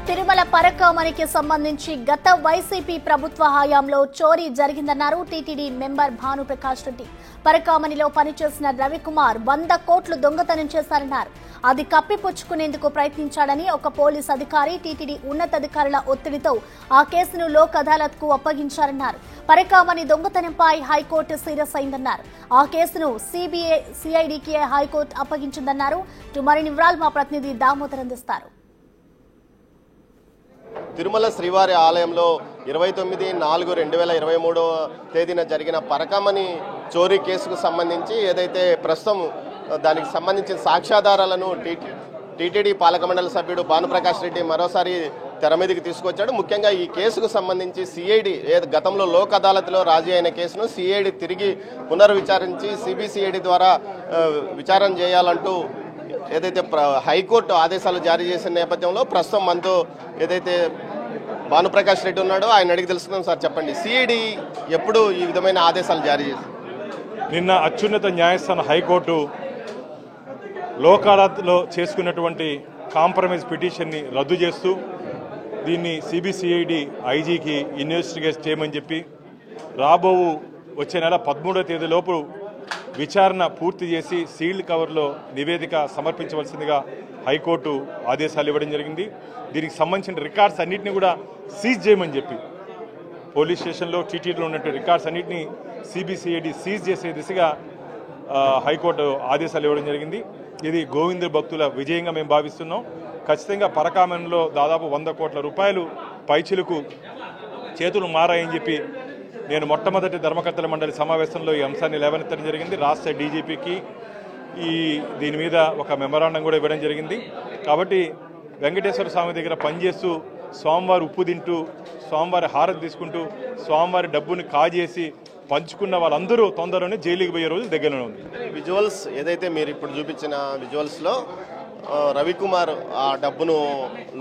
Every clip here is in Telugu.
తిరుమల పరకామణికి సంబంధించి గత వైసీపీ ప్రభుత్వ హయాంలో చోరీ జరిగిందన్నారు టీటీడీ మెంబర్ భానుప్రకాష్ రెడ్డి. పరకామణిలో పనిచేసిన రవికుమార్ 100 కోట్లు దొంగతనం చేశారన్నారు. అది కప్పిపుచ్చుకునేందుకు ప్రయత్నించాడని ఒక పోలీస్ అధికారి టీటీడీ ఉన్నతాధికారుల ఒత్తిడితో ఆ కేసును లోక్ అదాలత్కు అప్పగించారన్నారు. పరకామణి దొంగతనంపై హైకోర్టు సీరియస్ అయిందన్నారు. ఆ కేసును సిఐడికి హైకోర్టు అప్పగించిందన్నారు. మరిన్ని వివరాలు మా ప్రతినిధి దామోదర్ అందిస్తారు. తిరుమల శ్రీవారి ఆలయంలో 29/4/2023 తేదీన జరిగిన పరకామణి చోరీ కేసుకు సంబంధించి ఏదైతే ప్రస్తుతం దానికి సంబంధించిన సాక్ష్యాధారాలను టీటీడీ పాలక మండలి సభ్యుడు భానుప్రకాష్ రెడ్డి మరోసారి తెర మీదకి తీసుకొచ్చాడు. ముఖ్యంగా ఈ కేసుకు సంబంధించి సిఐడి గతంలో లోక్ అదాలత్లో రాజీ అయిన కేసును సిఐడి తిరిగి పునర్విచారించి సిబిసిఐడి ద్వారా విచారణ చేయాలంటూ ఏదైతే హైకోర్టు ఆదేశాలు జారీ చేసిన నేపథ్యంలో ప్రస్తుతం మనతో ఏదైతే భానుప్రకాష్ రెడ్డి ఉన్నాడో ఆయన అడిగి తెలుసుకుందాం. సార్ చెప్పండి, సిఐడి ఎప్పుడు ఈ విధమైన ఆదేశాలు జారీ చేసింది? నిన్న అత్యున్నత న్యాయస్థానం హైకోర్టు లోక్ అదాలత్లో చేసుకున్నటువంటి కాంప్రమైజ్ పిటిషన్ని రద్దు చేస్తూ దీన్ని సిబిసిఐడి ఐజీకి ఇన్వెస్టిగేట్ చేయమని చెప్పి వచ్చే నెల 13వ తేదీలోపు విచారణ పూర్తి చేసి సీల్డ్ కవర్లో నివేదిక సమర్పించవలసిందిగా హైకోర్టు ఆదేశాలు ఇవ్వడం జరిగింది. దీనికి సంబంధించిన రికార్డ్స్ అన్నింటినీ కూడా సీజ్ చేయమని చెప్పి పోలీస్ స్టేషన్లో టీటీడీలో ఉన్నటువంటి రికార్డ్స్ అన్నింటినీ సిబిసిఐడి సీజ్ చేసే దిశగా హైకోర్టు ఆదేశాలు ఇవ్వడం జరిగింది. ఇది గోవింద భక్తుల విజయంగా మేము భావిస్తున్నాం. ఖచ్చితంగా పరకామణిలో దాదాపు 100 కోట్ల రూపాయలు పైచిలకు చేతులు మారాయని చెప్పి నేను మొట్టమొదటి ధర్మకర్తల మండలి సమావేశంలో ఈ అంశాన్ని లేవనెత్తడం జరిగింది. రాష్ట్ర డీజీపీకి దీని మీద ఒక మెమరాండం కూడా ఇవ్వడం జరిగింది. కాబట్టి వెంకటేశ్వర స్వామి దగ్గర పనిచేస్తూ స్వామివారి ఉప్పు తింటూ స్వామివారి హారతి తీసుకుంటూ స్వామివారి డబ్బుని కాజేసి పంచుకున్న వాళ్ళందరూ తొందరలోనే జైలుకి పోయే రోజు దగ్గరలో ఉంది. విజువల్స్ ఏదైతే మీరు ఇప్పుడు చూపించిన విజువల్స్లో రవికుమార్ ఆ డబ్బును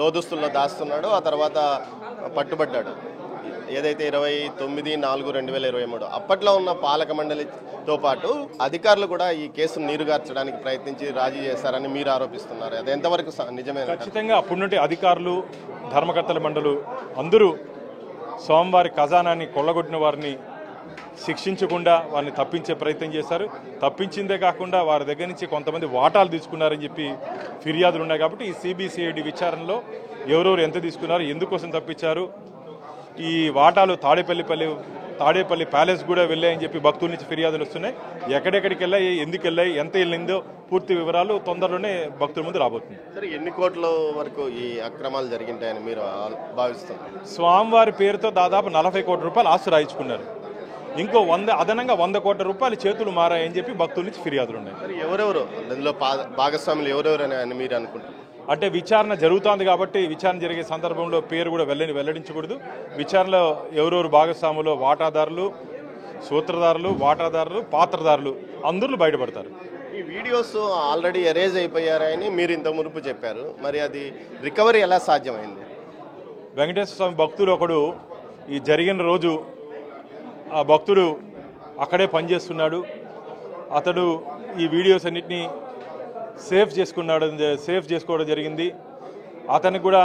లోదుస్తుల్లో దాస్తున్నాడో ఆ తర్వాత పట్టుబడ్డాడు. ఏదైతే 29/4/2023 అప్పట్లో ఉన్న పాలక మండలితో పాటు అధికారులు కూడా ఈ కేసును నీరుగార్చడానికి ప్రయత్నించి రాజీ చేశారని మీరు ఆరోపిస్తున్నారు. అది ఎంతవరకు నిజమే? ఖచ్చితంగా అప్పటి నుండి అధికారులు ధర్మకర్తల మండలు అందరూ స్వామివారి ఖజానాన్ని కొల్లగొట్టిన వారిని శిక్షించకుండా వారిని తప్పించే ప్రయత్నం చేశారు. తప్పించిందే కాకుండా వారి దగ్గర నుంచి కొంతమంది వాటాలు తీసుకున్నారని చెప్పి ఫిర్యాదులు ఉన్నాయి. కాబట్టి ఈ సిబిసిఐడి విచారణలో ఎవరెవరు ఎంత తీసుకున్నారు, ఎందుకోసం తప్పించారు, ఈ వాటాలు తాడేపల్లి ప్యాలెస్ కూడా వెళ్ళాయని చెప్పి భక్తుల నుంచి ఫిర్యాదులు వస్తున్నాయి. ఎక్కడెక్కడికి వెళ్ళాయి, ఎందుకు వెళ్ళాయి, ఎంత వెళ్ళిందో పూర్తి వివరాలు తొందరలోనే భక్తుల ముందు రాబోతుంది. సరే, ఎన్ని కోట్ల వరకు ఈ అక్రమాలు జరిగింటాయని మీరు భావిస్తున్నారు? స్వామివారి పేరుతో దాదాపు 40 కోట్ల రూపాయలు ఆస్తి రాయించుకున్నారు. ఇంకో 100 కోట్ల రూపాయలు చేతులు మారాయని చెప్పి భక్తుల నుంచి ఫిర్యాదులు ఉన్నాయి. ఎవరెవరు అందులో భాగస్వాములు ఎవరెవరని మీరు అనుకుంటారు? అంటే విచారణ జరుగుతోంది కాబట్టి విచారణ జరిగే సందర్భంలో పేరు కూడా వెల్లడించకూడదు. విచారణలో ఎవరెవరు భాగస్వాములు, వాటాదారులు, సూత్రధారులు, పాత్రధారులు అందరూ బయటపడతారు. ఈ వీడియోస్ ఆల్రెడీ ఎరేజ్ అయిపోయారని మీరు ఇంత మునుపు చెప్పారు. మరి అది రికవరీ ఎలా సాధ్యమైంది? వెంకటేశ్వర స్వామి భక్తుడు ఒకడు ఈ జరిగిన రోజు ఆ భక్తుడు అక్కడే పనిచేస్తున్నాడు. అతడు ఈ వీడియోస్ అన్నిటినీ సేవ్ చేసుకోవడం జరిగింది. అతనికి కూడా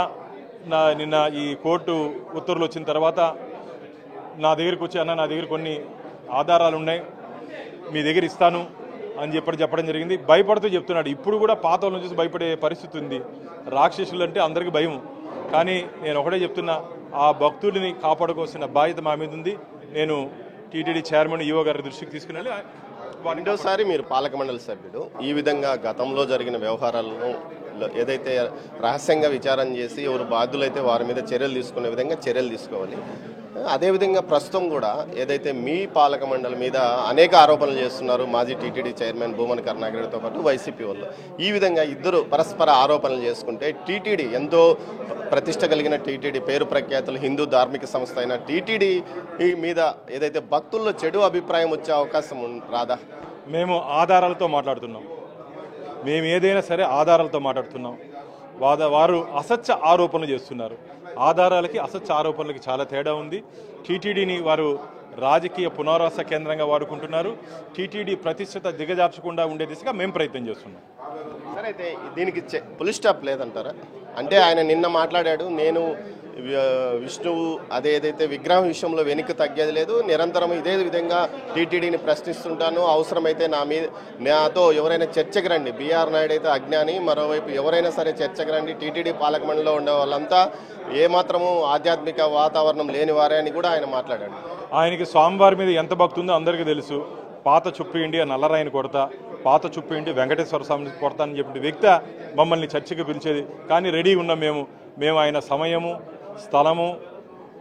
నిన్న ఈ కోర్టు ఉత్తర్వులు వచ్చిన తర్వాత నా దగ్గరికి వచ్చి, అన్న నా దగ్గర కొన్ని ఆధారాలు ఉన్నాయి, మీ దగ్గర ఇస్తాను అని చెప్పడం జరిగింది. భయపడుతూ చెప్తున్నాడు. ఇప్పుడు కూడా పాత వాళ్ళని చూసి భయపడే పరిస్థితి ఉంది. రాక్షసులు అంటే అందరికీ భయం. కానీ నేను ఒకటే చెప్తున్నా, ఆ భక్తుడిని కాపాడుకోవాల్సిన బాధ్యత మా మీద ఉంది. నేను టీటీడీ చైర్మన్ ఈవో గారి దృష్టికి తీసుకుని రెండోసారి మీరు పాలక మండలి సభ్యుడు. ఈ విధంగా గతంలో జరిగిన వ్యవహారాలను ఏదైతే రహస్యంగా విచారణ చేసి ఎవరు బాధ్యులైతే వారి మీద చర్యలు తీసుకునే విధంగా చర్యలు తీసుకోవాలి. అదేవిధంగా ప్రస్తుతం కూడా ఏదైతే మీ పాలక మండలి మీద అనేక ఆరోపణలు చేస్తున్నారు మాజీ టీటీడీ చైర్మన్ భూమన కరుణాకర్తో పాటు వైసీపీ వాళ్ళు. ఈ విధంగా ఇద్దరు పరస్పర ఆరోపణలు చేసుకుంటే టీటీడీ ఎంతో ప్రతిష్ట కలిగిన టీటీడీ, పేరు ప్రఖ్యాతులు హిందూ ధార్మిక సంస్థ అయిన టీటీడీ మీద ఏదైతే భక్తుల్లో చెడు అభిప్రాయం వచ్చే అవకాశం రాదా? మేము ఆధారాలతో మాట్లాడుతున్నాం. మేము ఏదైనా సరే ఆధారాలతో మాట్లాడుతున్నాం. వారు అసత్య ఆరోపణలు చేస్తున్నారు. ఆధారాలకి అసత్య ఆరోపణలకి చాలా తేడా ఉంది. టీటీడీని వారు రాజకీయ పునరావాస కేంద్రంగా వాడుకుంటున్నారు. టీటీడీ ప్రతిష్టత దిగజార్చకుండా ఉండే దిశగా మేము ప్రయత్నం చేస్తున్నాం. సరే, అయితే దీనికి పులి స్టాప్ లేదంటారా? అంటే ఆయన నిన్న మాట్లాడాడు, నేను విష్ణువు ఏదైతే విగ్రహం విషయంలో వెనక్కి తగ్గేది లేదు, నిరంతరం ఇదే విధంగా టీటీడీని ప్రశ్నిస్తుంటాను, అవసరమైతే నాతో ఎవరైనా చర్చకు రండి. బీఆర్ నాయుడు అయితే అజ్ఞాని, మరోవైపు ఎవరైనా సరే చర్చకు రండి. టీటీడీ పాలక మండలిలో ఉండే వాళ్ళంతా ఏమాత్రము ఆధ్యాత్మిక వాతావరణం లేని వారే అని కూడా ఆయన మాట్లాడాడు. ఆయనకి స్వామివారి మీద ఎంత భక్తి ఉందో అందరికీ తెలుసు. పాత చుప్పు ఇండి నల్లరాయిని కొడతా, పాత చుప్పు ఇండి వెంకటేశ్వర స్వామిని కొడతా అని చెప్పిన వ్యక్తి మమ్మల్ని చర్చకి పిలిచేది. కానీ రెడీ ఉన్నాం మేము ఆయన సమయము, స్థలము,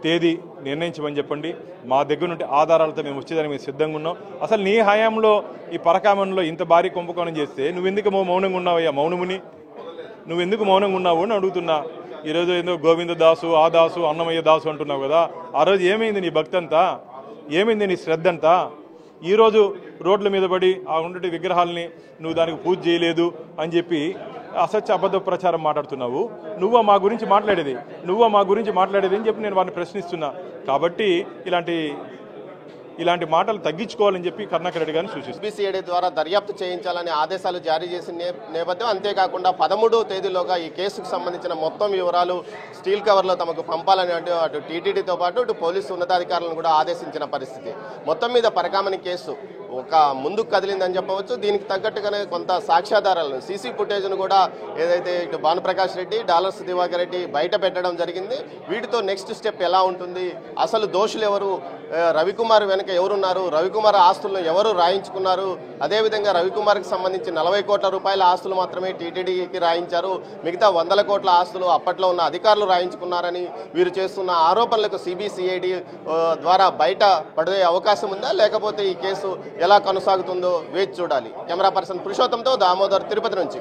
తేదీ నిర్ణయించమని చెప్పండి. మా దగ్గర నుండి ఆధారాలతో మేము వచ్చేదానికి మేము సిద్ధంగా ఉన్నాం. అసలు నీ హయాంలో ఈ పరకామణిలో ఇంత భారీ కుంభకోణం చేస్తే నువ్వెందుకు మౌనంగా ఉన్నావయ్యా? మౌనముని నువ్వెందుకు మౌనంగా ఉన్నావు అని అడుగుతున్నా. ఈరోజు ఏదో గోవింద దాసు, ఆ దాసు, అన్నమయ్య దాసు అంటున్నావు కదా. ఆ రోజు ఏమైంది నీ భక్తి అంతా? ఏమైంది నీ శ్రద్ధ అంతా? ఈరోజు రోడ్ల మీద పడి ఆ ఉన్నటి విగ్రహాలని నువ్వు దానికి పూజ చేయలేదు అని చెప్పి అసత్య అబద్ధ ప్రచారం మాట్లాడుతున్నావు. నువ్వా మా గురించి మాట్లాడేది అని చెప్పి నేను వారిని ప్రశ్నిస్తున్నా. కాబట్టి ఇలాంటి మాటలు తగ్గించుకోవాలని చెప్పి కరుణాకర్ రెడ్డి గారిని సూచిస్తుంది. సిబిసిఐడి ద్వారా దర్యాప్తు చేయించాలని ఆదేశాలు జారీ చేసిన నేపథ్యం. అంతేకాకుండా 13వ తేదీలోగా ఈ కేసుకు సంబంధించిన మొత్తం వివరాలు స్టీల్ కవర్లో తమకు పంపాలని అటు టీటీడీతో పాటు ఇటు పోలీసు ఉన్నతాధికారులను కూడా ఆదేశించిన పరిస్థితి. మొత్తం మీద పరకామణి కేసు ఒక ముందుకు కదిలిందని చెప్పవచ్చు. దీనికి తగ్గట్టుగానే కొంత సాక్ష్యాధారాలను, సీసీ ఫుటేజ్ను కూడా ఏదైతే ఇటు భానుప్రకాష్ రెడ్డి, డాలర్స్ దివాకర్ రెడ్డి బయట పెట్టడం జరిగింది. వీటితో నెక్స్ట్ స్టెప్ ఎలా ఉంటుంది, అసలు దోషులు ఎవరు, రవికుమార్ వెనక ఎవరున్నారు, రవికుమార్ ఆస్తులను ఎవరు రాయించుకున్నారు, అదేవిధంగా రవికుమార్కి సంబంధించి 40 కోట్ల రూపాయల ఆస్తులు మాత్రమే టీటీడీకి రాయించారు, మిగతా 100 కోట్ల ఆస్తులు అప్పట్లో ఉన్న అధికారులు రాయించుకున్నారని వీరు చేస్తున్న ఆరోపణలకు సిబిసిఐడి ద్వారా బయట పడే అవకాశం ఉందా, లేకపోతే ఈ కేసు ఎలా కొనసాగుతుందో వేచి చూడాలి. కెమెరా పర్సన్ పురుషోత్తంతో దామోదర్, తిరుపతి నుంచి.